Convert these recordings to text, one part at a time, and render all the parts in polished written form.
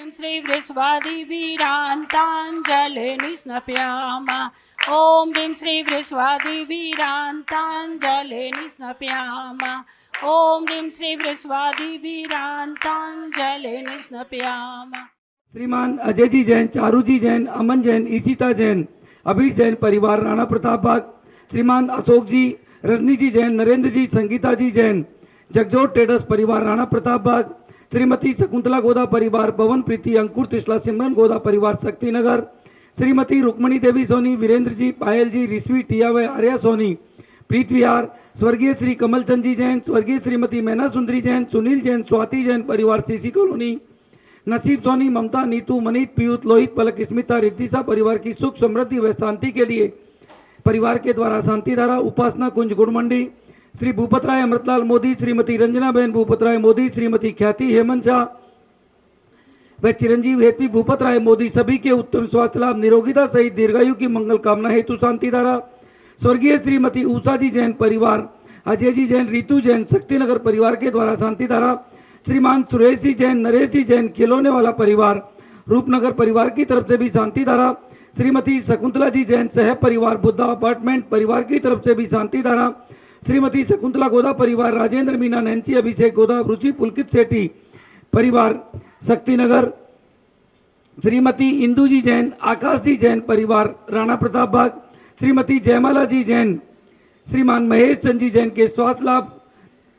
ह्रीं श्री वृषवादिवीरान्ताञ्जलिं स्नपयामः। ॐ ह्रीं श्री वृषवादिवीरान्ताञ्जलिं स्नपयामः। ॐ ह्रीं श्री वृषवादिवीरान्ताञ्जलिं स्नपयामः। श्रीमान अजय जी जैन, चारू जी जैन, अमन जैन, ईशिता जैन, अभीर जैन परिवार राणा प्रताप बाग। श्रीमान अशोक जी, रजनी जी जैन, नरेंद्र जी, संगीता जी जैन, जगजोत ट्रेडर्स परिवार राणा प्रताप बाग। श्रीमती शकुंतला गोदा परिवार, पवन प्रीति, अंकुर तिसला, सिमरन गोदा परिवार शक्तिनगर। श्रीमती रुक्मणी देवी सोनी, वीरेंद्र जी, पायल जी, ऋषि टियावे, आर्या सोनी, प्रीत विहार। स्वर्गीय श्री कमलचंद जी जैन, स्वर्गीय श्रीमती मैना सुंदरी जैन, सुनील जैन, स्वाति जैन परिवार सीसी कॉलोनी। नसीब सोनी, ममता, नीतू, मनीत, पीयूष, लोहित, पलक, स्मिता, रिद्धिसा परिवार की सुख समृद्धि व शांति के लिए परिवार के द्वारा शांति धारा उपासना कुंज गुड़मंडी। श्री भूपत राय अमृतलाल मोदी, श्रीमती रंजना बहन भूपत राय मोदी, श्रीमती ख्याति हेमंत शाह व चिरंजीव हेतवी भूपत राय मोदी सभी के उत्तम स्वास्थ्य लाभ, निरोगिता सहित दीर्घायु की मंगल कामना हेतु शांति धारा। स्वर्गीय श्रीमती उषा जी जैन परिवार, अजय जी जैन, रीतू जैन, शक्तिनगर परिवार के द्वारा शांति धारा। श्रीमान सुरेश जी जैन, नरेश जी जैन, खिलौने वाला परिवार रूपनगर परिवार की तरफ से भी शांति धारा। श्रीमती शकुंतला जी जैन, सह परिवार बुद्धा अपार्टमेंट परिवार की तरफ से भी शांति धारा। श्रीमती शकुंतला गोदा परिवार, राजेंद्र मीना, नैन्सी, अभिषेक गोदा, रुचि, पुलकित सेठी परिवार शक्तिनगर। श्रीमती इंदू जी जैन, आकाश जी जैन परिवार राणा प्रताप बाग। श्रीमती जयमाला जी जैन, श्रीमान महेश चंद जी जैन के स्वास्थ्य लाभ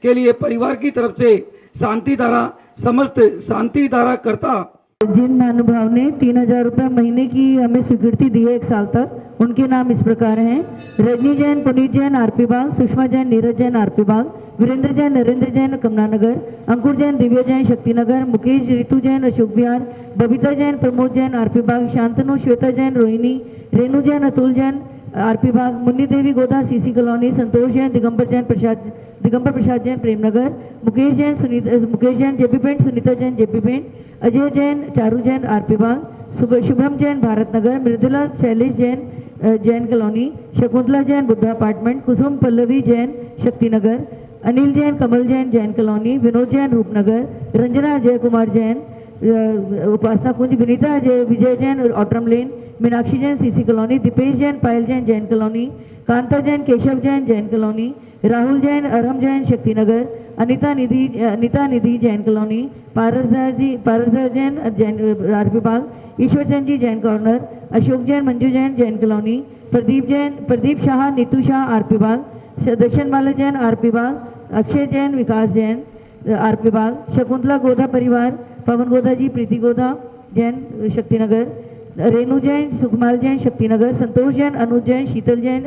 के लिए परिवार की तरफ से शांति धारा, समस्त शांति धारा करता। जिन महानुभाव ने 3000 रुपये महीने की हमें स्वीकृति दी है 1 साल तक, उनके नाम इस प्रकार हैं: Rajni Jain, Puneet Jain, RP Bagh, Sushma Jain, Neeraj Jain, RP Bagh, Virendra Jain, Narendra Jain, Kamla Nagar, Ankur Jain, Divya Jain, Shakti Nagar, Mukesh, Ritu Jain, Ashok Vihar, Babita Jain, Pramod Jain, RP Bagh, Shantanu, Shweta Jain, Rohini, Renu Jain, Atul Jain, RP Bagh, Munni Devi Goda, CC colony, Santosh Jain, Digambar Prasad Jain, Prem Nagar, Mukesh Jain, JP paint, Sunita Jain, JP paint, Ajay Jain, Charu Jain, RP बाग, शुभम जैन, भारत नगर, मृदुला शैलेश जैन, जैन कॉलोनी, शकुंतला जैन, बुद्धा अपार्टमेंट, कुसुम पल्लवी जैन, शक्तिनगर, अनिल जैन, कमल जैन, जैन कॉलोनी, विनोद जैन, रूपनगर, रंजना अजय कुमार जैन, उपासना कुंज, विनीता अजय विजय जैन, ऑटम लेन, मीनाक्षी जैन, सीसी कॉलोनी, दीपेश जैन, पायल जैन, जैन कॉलोनी, कांता जैन, केशव जैन, जैन कॉलोनी, राहुल जैन, अरहम जैन, शक्तिनगर, अनिता निधि जैन कॉलोनी, पारस जैन, आरपी बाग, ईश्वर चंद ji Jain corner, Ashok Jain, Manju Jain, Jain colony, Pradeep Shah, Neetu Shah, RP Bagh, Darshan Mala Jain, RP Bagh, Akshay Jain, Vikas Jain, RP Bagh, Shakuntala Goda परिवार, पवन गोदा जी, प्रीति गोदा जैन, शक्तिनगर, रेणु जैन, सुकुमार जैन, शक्तिनगर, संतोष जैन, अनुज जैन, शीतल जैन,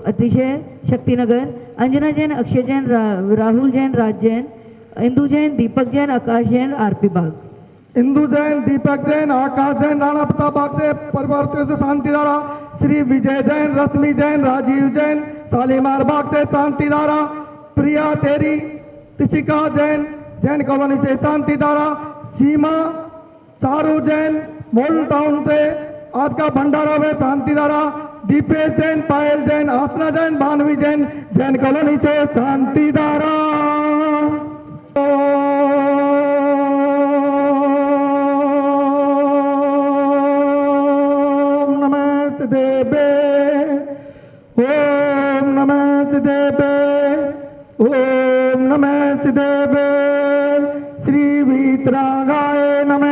अतिशय शक्तिनगर, अंजना जैन, अक्षय जैन, राहुल जैन, राज जैन, इंदू जैन, दीपक जैन, आकाश जैन, आरपी बाग। इंदू जैन, दीपक जैन, आकाश जैन, राणा प्रताप बाग से परिवार से शांति धारा। श्री विजय जैन, रश्मि जैन, राजीव जैन, शालीमार बाग से शांति धारा। प्रिया तेरी, तिशिका जैन, जैन कॉलोनी से शांति धारा। सीमा, चारू जैन, मोल टाउन से आज का भंडारा में शांति धारा। दीपेश जैन, पायल जैन, आसना जैन, भानवी जैन, जैन कॉलोनी से शांति धारा। ओम नमः सिद्धेभ्ये, ओम नमः सिद्धेभ्ये, ओम नमः सिद्धेभ्ये। श्री वीतरागाय नमः।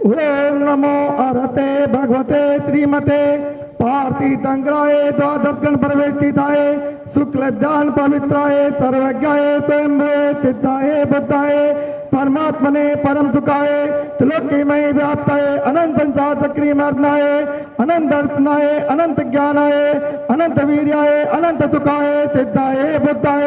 ओम नमो अरहते भगवते श्रीमते पार्थी तंग्राय द्वादश गण प्रवेशिताय शुक्ल ज्ञान पवित्राय सर्वज्ञाय स्वयंभुवे सिद्धाय बुद्धाय परमात्मने परम सुखाय त्रिलोकीमय व्याप्ताय अनंत संसार चक्री मर्दनाय अनंत दर्शनाय अनंत ज्ञानाय अनंत वीर्याय अनंत सुखाय सिद्धाय बुद्धाय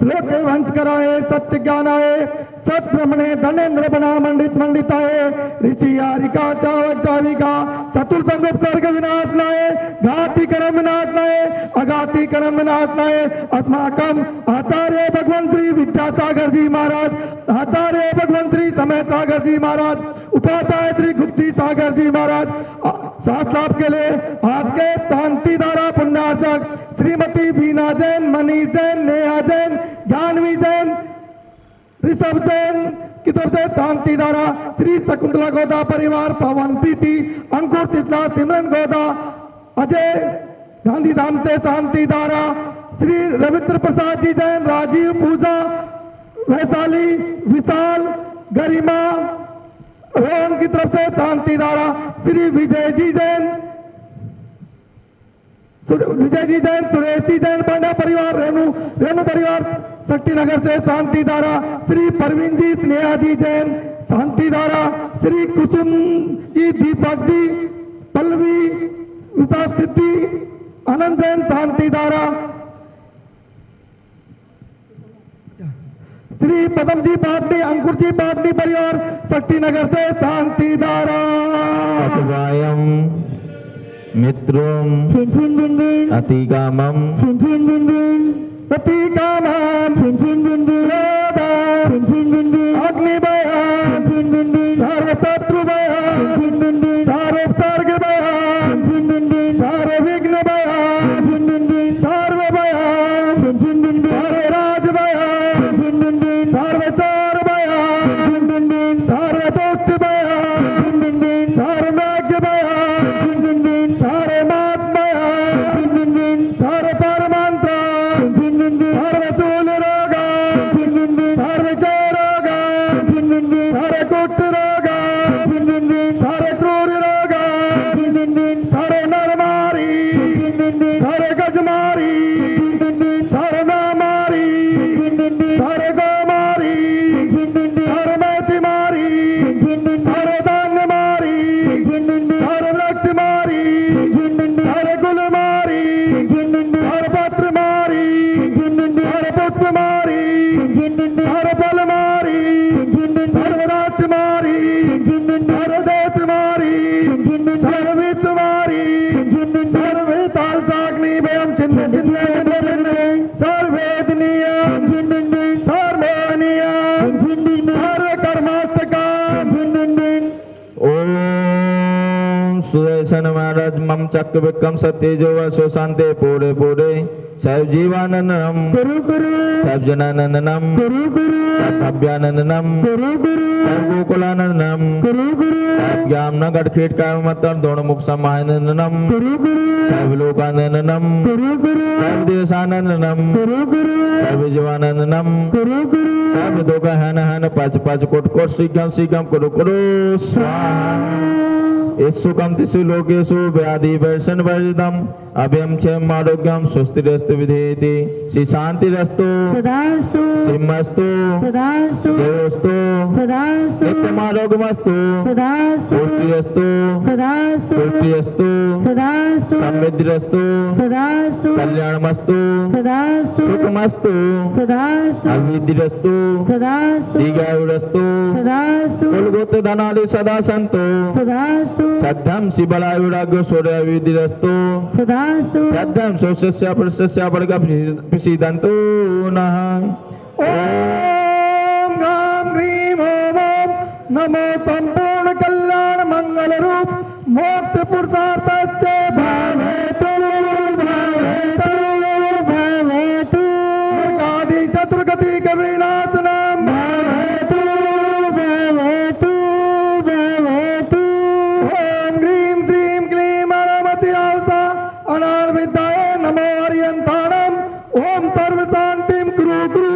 त्रिलोके वंशकराय सत्य ज्ञानाय सत्ब्रह्मणे धनेन्द्र बना मंडित मंडिताय ऋषि आरिका चावक चाविका चतुर्थंगोपसर्ग विनाशनाय घाती कर्म विनाशनाय अघाती कर्म विनाशनाय अस्माकम आचार्य भगवान श्री विद्यासागर जी महाराज, आचार्य भगवान श्री समय सागर जी महाराज, उपाध्याय श्री गुप्ती सागर जी महाराज स्वास्थ्य लाभ के लिए आज के शांति धारा पुण्यार्चक श्रीमती बीना जैन, मनीष जैन, नेहा जैन, ज्ञानवी जैन, ऋषभ जैन, की तरफ से शांति धारा श्री शकुंतला गोदा परिवार, पवन प्रीति, अंकुर तिसला, सिमरन गोदा, अजय गांधीधाम से शांति धारा श्री रविंद्र प्रसाद जी जैन, राजीव पूजा वैशाली, विशाल गरिमा रोहन की तरफ से शांति धारा श्री विजय जी जैन, सुरेश जी जैन पांडा परिवार, रेणु परिवार शक्ति नगर से शांति धारा श्री परवीन जी, स्नेहा जी जैन शांति धारा श्री कुसुम जी, दीपक जी, पल्लवी विकास सिद्धि, आनंद जैन शांति धारा श्री पदम जी पाटनी, अंकुर जी पाटनी परिवार शक्ति नगर से शांति धारा। मित्रों छिन बिन बिन अतिकामम छिन बिन बिन प्रतीकामम छिन बिन बिन छिन बिन बिन अग्निभय छिन बिन बिन सर्वशत्रुभय छिन बिन बिन सर्वोपसर्गभय छिन बिन बिन सर्वविघ्नभय छिन बिन बिन सर्वभय छिन बिन बिन सर्वराजभय छिन बिन बिन सर्वचोरभय छिन बिन बिन सर्वदोषभय छिन बिन बिन सर्वज्ञभय छिन बिन बिन सर्वमात्मय छिन बिन बिन सर्वपरमंत्र छिन बिन बिन सर्वशूल रोग छिन बिन बिन सर्वजय रोग छिन बिन बिन सर्वकुट रोग छिन बिन बिन सर्वक्रूर रोग छिन बिन बिन सर्वनरमारी छिन बिन बिन सर्वगजमारी छिन बिन बिन सर्वनामारी छिन बिन बिन सर्वगोमारी छिन बिन बिन सर्वमैथिमारी छिन बिन बिन सर्वदान्यमारी छिन बिन बिन सर्ववृक्षमारी छिन बिन बिन सर्वकुलमारी छिन बिन बिन सर्वपत्रमारी छिन बिन बिन सर्वपुष्पमारी छिन बिन बिन सर्वफलमारी छिन बिन बिन सर्वराष्ट्रमारी छिन बिन बिन सर्वदेशमारी छिन बिन बिन सर्वविश्वमारी छिन बिन बिन सर्वताल साग्नि वयम सर्वेदनीय छिन बिन बिन सर्वनीय छिन बिन बिन सर्वकर्मास्तका छिन बिन बिन ओम सुदर्शन महाराज मम चक्र विक्रम सत्यजो व सुशांते पूरे पूरे सैव जीवानंदनम गुरु गुरु सैव जनानंदनम गुरु गुरु अभ्यानंदनम गुरु गुरु सैव गोकुलानंदनम गुरु गुरु सैव ज्ञान गढ़खेट का मतर दोण मुख समानंदनम गुरु गुरु सैव लोकानंदनम गुरु गुरु सैव देशानंदनम गुरु गुरु सैव जीवानंदनम गुरु गुरु सैव दोगा हन हन पच पच कोट कोट शीघ्रम कुरु कुरु स्वाहा येषु कम्तिषु लोकेषु व्याधि वर्षण वर्जितम अभयम क्षेम आरोग्यम सुस्थिरस्तु विधेयति श्री शांतिरस्तु सदास्तु श्रीमस्तु सदास्तु देवस्तु सदास्तु नित्यमारोग्यमस्तु सदास्तु पुष्टिरस्तु सदास्तु पुष्टिरस्तु सदास्तु समृद्धिरस्तु सदास्तु कल्याणमस्तु सदास्तु सुखमस्तु सदास्तु अविद्यस्तु सदास्तु दीर्घायुरस्तु सदास्तु कुलगोत्र धनादि सदा सन्तु सदास्तु सद्धम शिबलायुराग्यो सूर्यविदिरस्तु सदास्तु सद्धम सोषस्य पुरुषस्य वर्ग प्रसीदन्तु नः ओम गाम ग्रीम ओम ओम नमो संपूर्ण कल्याण मंगल रूप मोक्ष पुरुषार्थस्य भावेतु भावेतु भवेतु आदि चतुर्गति कविनाशनम भवेतु भवेतु भवेतु ओम ग्रीम द्रीम क्लीम अरमति आलसा अनार विद्याय नमो हरियंताणम ओम सर्व शांतिम कुरु कुरु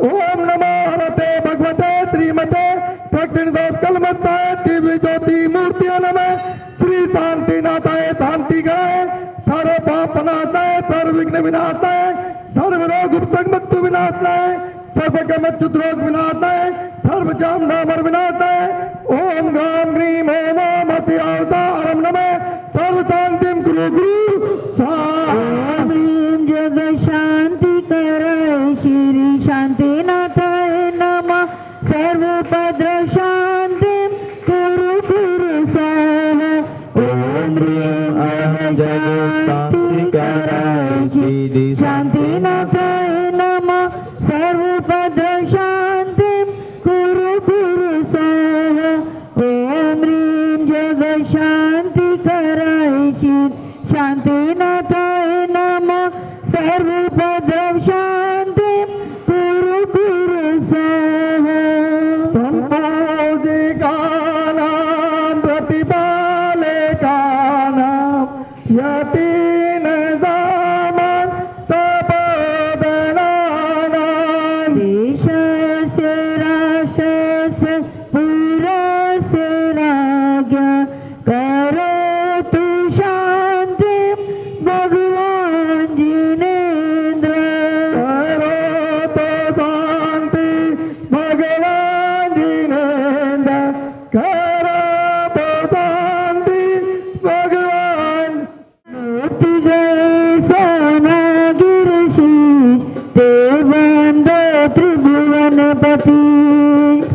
ओम नमो हरते भगवते श्रीमते दक्षिण दोष कलमत्ताय दिव्य ज्योति मूर्तियों नमः श्री शांतिनाथाय शांति कराय सर्व पाप नाशाय सर्व विघ्न विनाशाय सर्व रोग उपसंग विनाशाय सर्व गमत रोग विनाशाय सर्व जाम नामर विनाशाय ओम गाम ग्रीम ओम ओम हसि अवतारम नमः सर्व शांतिम कुरु गुरु स्वाहा ओम ह्रीं जग शांति कराय श्री शांतिनाथाय नमः सर्वोपद्रव शांतिं कुरु कुरु स्वाहा ओम ह्रीं जग शांति कराय श्री शांतिनाथाय नमः सर्वोपद्रव शांतिं कुरु कुरु स्वाहा ओम ह्रीं जग शांति कराय श्री शांतिनाथाय नमः सर्वोपद्रव शांतिं कुरु कुरु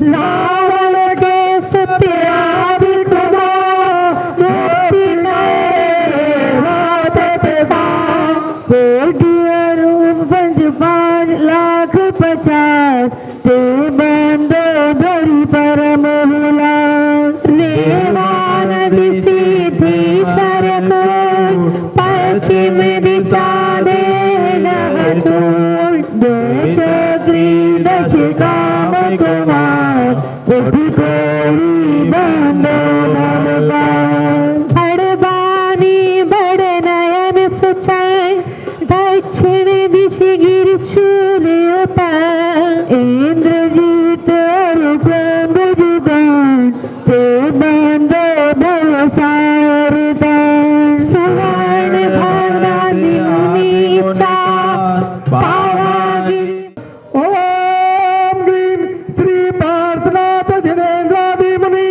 रावण के सत्यादि खुदा मुक्ति रात पैसा कोटिया रूप 5,50,000 ते बंदो धरी परम हुला रेवान सिद्धेश्वर को पश्चिम दिशा दे दश काम कुमार हड़बानी बड़ नयन सुचाय दक्षिण दिश गिर चूले इंद्रजीत जुगान ते बंदो भवसारता सुवर्ण भवनानि मुनीचा पावागिरी ओम ग्रीम श्री पार्श्वनाथ जिनेन्द्रादि मुनि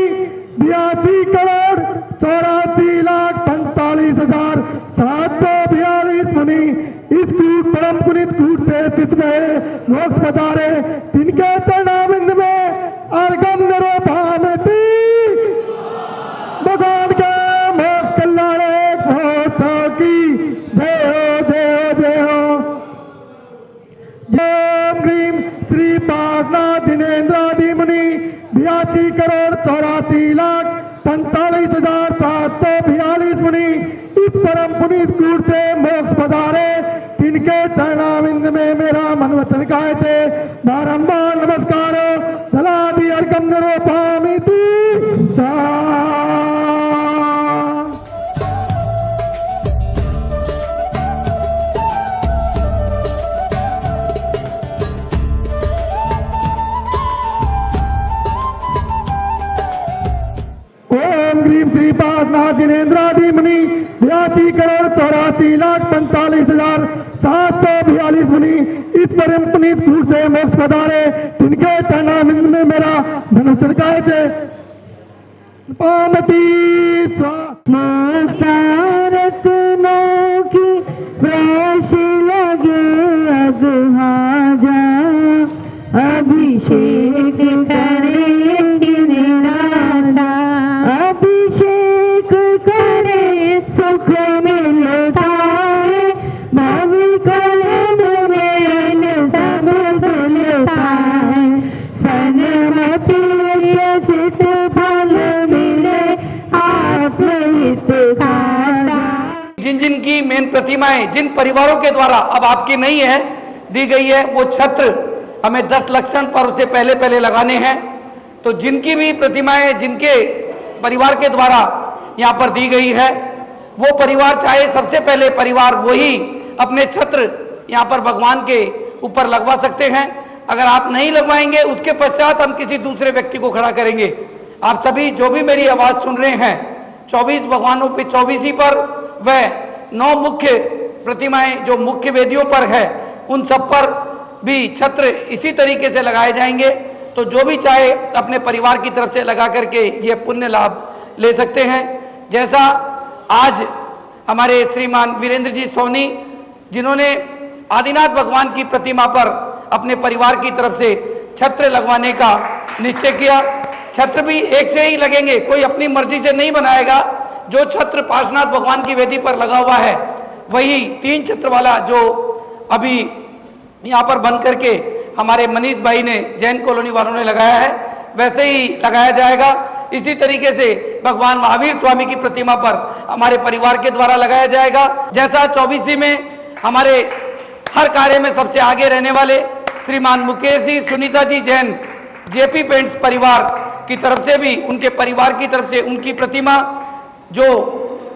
82,84,45,742 मुनि इस कूट परम पुनित कूट से चित में मोक्ष पधारे तिनके चरणाविंद में अर्घम निरोभामति भगवान के मोक्ष कल्याण महोत्सव की जय हो जय हो जय हो। जय ग्रीम श्री पार्श्वनाथ जिनेन्द्रादि मुनि 82,84,45,742 मुनि इस परम पुनीत कूट से मोक्ष पधारे तिनके चरणाविंद में मेरा मन वचन काय से बारंबार नमस्कार जलादि अर्घम निरोपामिति सा। ओम ग्रीम श्री पार्श्वनाथ जिनेन्द्रादि मुनि 82,84,45,742 मुनि इस परम पुनीत कूट से मोक्ष पधारे तिनके चरणाविंद में मेरा धनुष काय से पामती रत्नों की प्रेस लगे अगहाजा अभिषेक करे अभिषेक करे सुख मिलता है भव कलम में सब भूलता है सन्मति चित फल मिले आत्महित जिन जिन की मेन प्रतिमाएं जिन परिवारों के द्वारा अब आपकी नहीं है दी गई है वो छत्र हमें 10 लक्षण पर्व से पहले पहले लगाने हैं। तो जिनकी भी प्रतिमाएं जिनके परिवार के द्वारा यहाँ पर दी गई है वो परिवार चाहे सबसे पहले परिवार वही अपने छत्र यहाँ पर भगवान के ऊपर लगवा सकते हैं। अगर आप नहीं लगवाएंगे उसके पश्चात हम किसी दूसरे व्यक्ति को खड़ा करेंगे। आप सभी जो भी मेरी आवाज़ सुन रहे हैं 24 भगवानों पे 24 ही पर वह 9 मुख्य प्रतिमाएं जो मुख्य वेदियों पर है उन सब पर भी छत्र इसी तरीके से लगाए जाएंगे। तो जो भी चाहे अपने परिवार की तरफ से लगा करके ये पुण्य लाभ ले सकते हैं। जैसा आज हमारे श्रीमान वीरेंद्र जी सोनी जिन्होंने आदिनाथ भगवान की प्रतिमा पर अपने परिवार की तरफ से छत्र लगवाने का निश्चय किया। छत्र भी एक से ही लगेंगे, कोई अपनी मर्जी से नहीं बनाएगा। जो छत्र पार्श्वनाथ भगवान की वेदी पर लगा हुआ है वही 3 छत्र वाला जो अभी यहाँ पर बंद करके हमारे मनीष भाई ने जैन कॉलोनी वालों ने लगाया है वैसे ही लगाया जाएगा। इसी तरीके से भगवान महावीर स्वामी की प्रतिमा पर हमारे परिवार के द्वारा लगाया जाएगा। जैसा 24 में हमारे हर कार्य में सबसे आगे रहने वाले श्रीमान मुकेश जी सुनीता जी जैन जेपी पेंट्स परिवार की तरफ से भी उनके परिवार की तरफ से उनकी प्रतिमा जो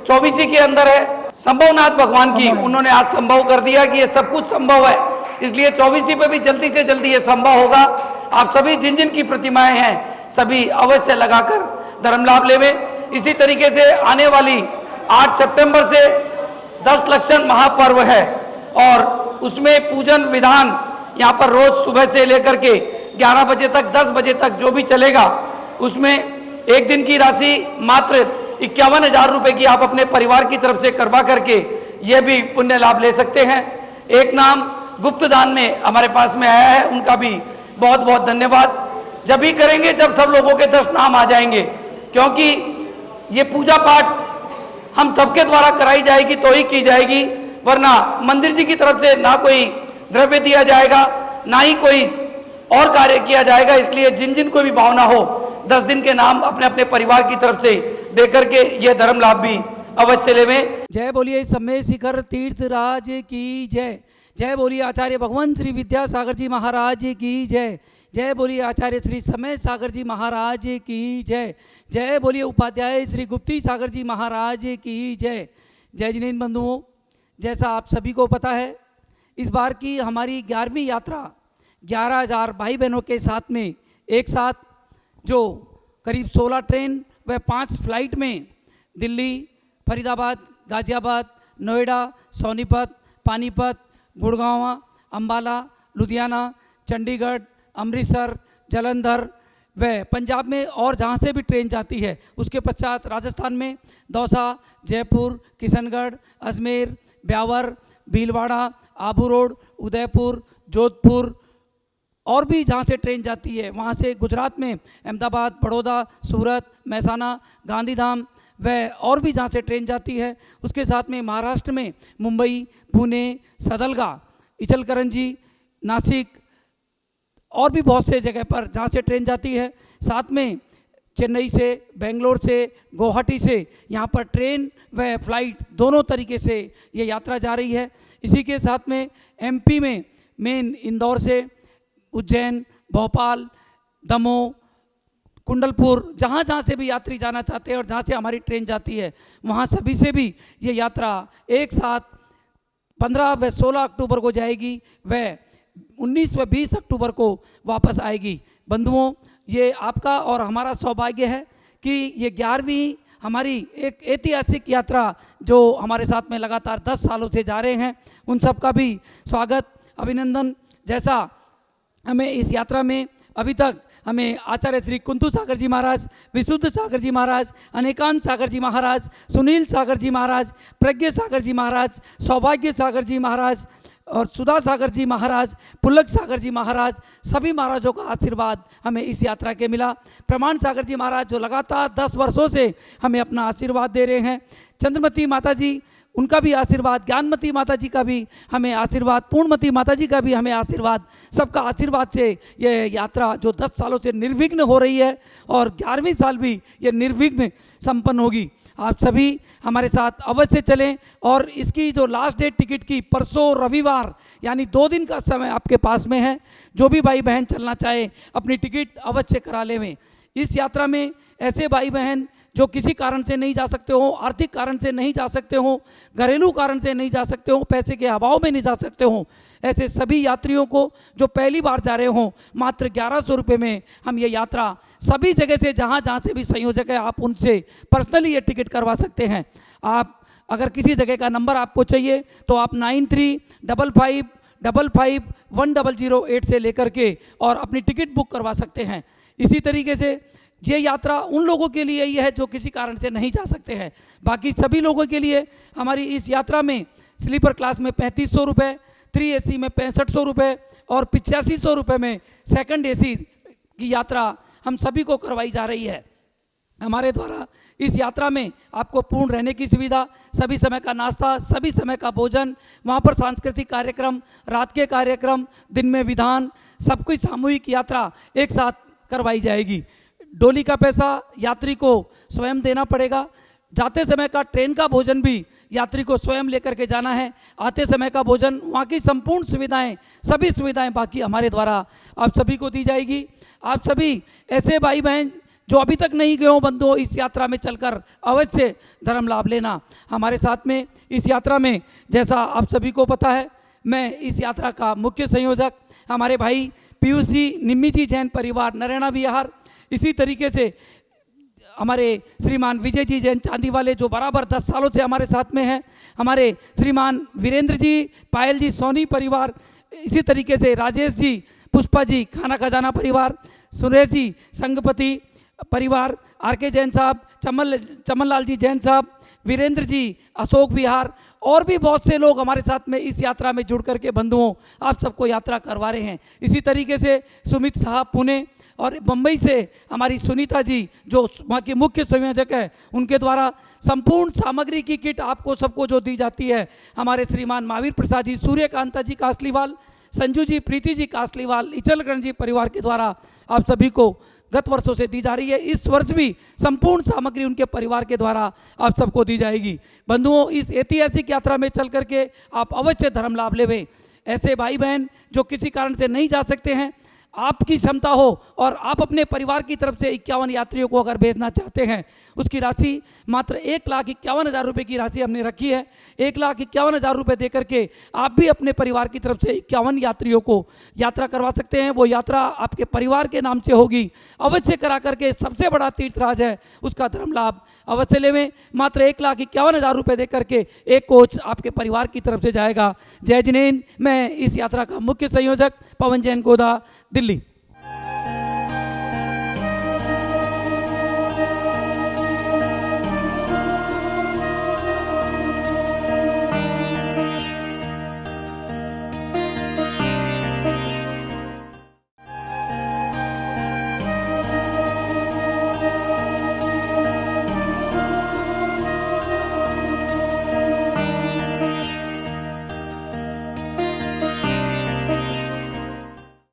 24 के अंदर है संभवनाथ भगवान की उन्होंने आज संभव कर दिया कि ये सब कुछ संभव है, इसलिए 24 पे भी जल्दी से जल्दी ये संभव होगा। आप सभी जिन जिन की प्रतिमाएं हैं सभी अवश्य लगाकर धर्म लाभ लेवे। इसी तरीके से आने वाली 8 सितंबर से 10 लक्षण महापर्व है और उसमें पूजन विधान यहाँ पर रोज सुबह से लेकर के 11 बजे तक 10 बजे तक जो भी चलेगा उसमें एक दिन की राशि मात्र 51,000 रुपए की आप अपने परिवार की तरफ से करवा करके ये भी पुण्य लाभ ले सकते हैं। एक नाम गुप्त दान में हमारे पास में आया है, उनका भी बहुत बहुत धन्यवाद। जब भी करेंगे जब सब लोगों के 10 नाम आ जाएंगे, क्योंकि ये पूजा पाठ हम सबके द्वारा कराई जाएगी तो ही की जाएगी, वरना मंदिर जी की तरफ से ना कोई द्रव्य दिया जाएगा ना ही कोई और कार्य किया जाएगा। इसलिए जिन जिन को भी भावना हो 10 दिन के नाम अपने अपने परिवार की तरफ से दे करके यह धर्म लाभ भी अवश्य लेवें। जय बोलिए समय शिखर तीर्थराज की जय। जय बोलिए आचार्य भगवान श्री विद्यासागर जी महाराज की जय। जय बोलिए आचार्य श्री समय सागर जी महाराज की जय। जय बोलिए उपाध्याय श्री गुप्ती सागर जी महाराज की जय। जय जिनेन्द्र बंधुओं, जैसा आप सभी को पता है, इस बार की हमारी 11वीं यात्रा 11,000 भाई बहनों के साथ में एक साथ, जो करीब 16 ट्रेन व 5 फ्लाइट में दिल्ली, फरीदाबाद, गाजियाबाद, नोएडा, सोनीपत, पानीपत, गुड़गांव, अंबाला, लुधियाना, चंडीगढ़, अमृतसर, जालंधर व पंजाब में और जहाँ से भी ट्रेन जाती है, उसके पश्चात राजस्थान में दौसा, जयपुर, किशनगढ़, अजमेर, ब्यावर, भीलवाड़ा, आबू रोड, उदयपुर, जोधपुर और भी जहाँ से ट्रेन जाती है, वहाँ से गुजरात में अहमदाबाद, बड़ौदा, सूरत, महसाना, गांधीधाम व और भी जहाँ से ट्रेन जाती है, उसके साथ में महाराष्ट्र में मुंबई, पुणे, सदलगा, इचलकरंजी, नासिक और भी बहुत से जगह पर जहाँ से ट्रेन जाती है। साथ में चेन्नई से, बेंगलोर से, गुवाहाटी से यहाँ पर ट्रेन व फ्लाइट दोनों तरीके से ये यात्रा जा रही है। इसी के साथ में एमपी में मेन इंदौर से उज्जैन, भोपाल, दमोह, कुंडलपुर, जहाँ जहाँ से भी यात्री जाना चाहते हैं और जहाँ से हमारी ट्रेन जाती है, वहाँ सभी से भी ये यात्रा एक साथ 15 व 16 अक्टूबर को जाएगी व 19 व 20 अक्टूबर को वापस आएगी। बंधुओं, ये आपका और हमारा सौभाग्य है कि ये 11वीं हमारी एक ऐतिहासिक यात्रा जो हमारे साथ में लगातार 10 सालों से जा रहे हैं, उन सब का भी स्वागत, अभिनंदन। जैसा हमें इस यात्रा में अभी तक हमें आचार्य श्री कुंतु सागर जी महाराज, विशुद्ध सागर जी महाराज, अनेकांत सागर जी महाराज, सुनील सागर जी महाराज, प्रज्ञ सागर जी महाराज, सौभाग्य सागर जी महाराज और सुधा सागर जी महाराज, पुलक सागर जी महाराज, सभी महाराजों का आशीर्वाद हमें इस यात्रा के मिला। प्रमाण सागर जी महाराज जो लगातार 10 वर्षों से हमें अपना आशीर्वाद दे रहे हैं, चंद्रमती माता जी, उनका भी आशीर्वाद, ज्ञानमती माता जी का भी हमें आशीर्वाद, पूर्णमती माता जी का भी हमें आशीर्वाद, सबका आशीर्वाद से ये यात्रा जो 10 सालों से निर्विघ्न हो रही है और 11वीं साल भी ये निर्विघ्न संपन्न होगी। आप सभी हमारे साथ अवश्य चलें और इसकी जो लास्ट डेट टिकट की परसों रविवार यानी 2 दिन का समय आपके पास में है। जो भी भाई बहन चलना चाहे अपनी टिकट अवश्य करा लें। इस यात्रा में ऐसे भाई बहन जो किसी कारण से नहीं जा सकते हो, आर्थिक कारण से नहीं जा सकते हो, घरेलू कारण से नहीं जा सकते हो, पैसे के अभाव में नहीं जा सकते हो, ऐसे सभी यात्रियों को जो पहली बार जा रहे हो, मात्र 1100 रुपये में हम ये यात्रा सभी जगह से जहाँ जहाँ से भी संयोजक है आप उनसे पर्सनली ये टिकट करवा सकते हैं। आप अगर किसी जगह का नंबर आपको चाहिए तो आप 9355551008 से लेकर के और अपनी टिकट बुक करवा सकते हैं। इसी तरीके से ये यात्रा उन लोगों के लिए ही है जो किसी कारण से नहीं जा सकते हैं। बाकी सभी लोगों के लिए हमारी इस यात्रा में स्लीपर क्लास में 3500 रुपये, 3 AC में 6500 रुपये और 8500 रुपये में सेकंड AC की यात्रा हम सभी को करवाई जा रही है। हमारे द्वारा इस यात्रा में आपको पूर्ण रहने की सुविधा, सभी समय का नाश्ता, सभी समय का भोजन, वहाँ पर सांस्कृतिक कार्यक्रम, रात के कार्यक्रम, दिन में विधान, सब कुछ सामूहिक यात्रा एक साथ करवाई जाएगी। डोली का पैसा यात्री को स्वयं देना पड़ेगा। जाते समय का ट्रेन का भोजन भी यात्री को स्वयं लेकर के जाना है। आते समय का भोजन, वहाँ की संपूर्ण सुविधाएं, सभी सुविधाएं बाकी हमारे द्वारा आप सभी को दी जाएगी। आप सभी ऐसे भाई बहन जो अभी तक नहीं गए हो बंधुओं, इस यात्रा में चलकर अवश्य धर्म लाभ लेना। हमारे साथ में इस यात्रा में, जैसा आप सभी को पता है, मैं इस यात्रा का मुख्य संयोजक हमारे भाई पीयूष जी, निम्मी जी जैन परिवार, नरैना विहार, इसी तरीके से हमारे श्रीमान विजय जी जैन चांदी वाले जो बराबर 10 सालों से हमारे साथ में हैं, हमारे श्रीमान वीरेंद्र जी, पायल जी, सोनी परिवार, इसी तरीके से राजेश जी, पुष्पा जी, खाना खजाना परिवार, सुरेश जी, संगपति परिवार, RK जैन साहब, चमन लाल जी जैन साहब, वीरेंद्र जी, अशोक विहार और भी बहुत से लोग हमारे साथ में इस यात्रा में जुड़ करके बंधुओं आप सबको यात्रा करवा रहे हैं। इसी तरीके से सुमित साहब पुणे, और बम्बई से हमारी सुनीता जी जो वहाँ की मुख्य संयोजक है, उनके द्वारा संपूर्ण सामग्री की किट आपको सबको जो दी जाती है, हमारे श्रीमान महावीर प्रसाद जी, सूर्यकांता जी कासलीवाल, संजू जी, प्रीति जी कासलीवाल, इचलकरण जी परिवार के द्वारा आप सभी को गत वर्षों से दी जा रही है। इस वर्ष भी संपूर्ण सामग्री उनके परिवार के द्वारा आप सबको दी जाएगी। बंधुओं, इस ऐतिहासिक यात्रा में चल करके आप अवश्य धर्म लाभ लेवें। ऐसे भाई बहन जो किसी कारण से नहीं जा सकते हैं, आपकी क्षमता हो और आप अपने परिवार की तरफ से 51 यात्रियों को अगर भेजना चाहते हैं, उसकी राशि मात्र 1,51,000 रुपये की राशि हमने रखी है। 1,51,000 रुपये दे करके आप भी अपने परिवार की तरफ से 51 यात्रियों को यात्रा करवा सकते हैं। वो यात्रा आपके परिवार के नाम से होगी। अवश्य करा करके सबसे बड़ा तीर्थराज है, उसका धर्म लाभ अवश्य लेवें। मात्र 1,51,000 रुपये दे करके एक कोच आपके परिवार की तरफ से जाएगा। जय जिनेन्द्र। मैं इस यात्रा का मुख्य संयोजक पवन जैन गोदा, दिल्ली।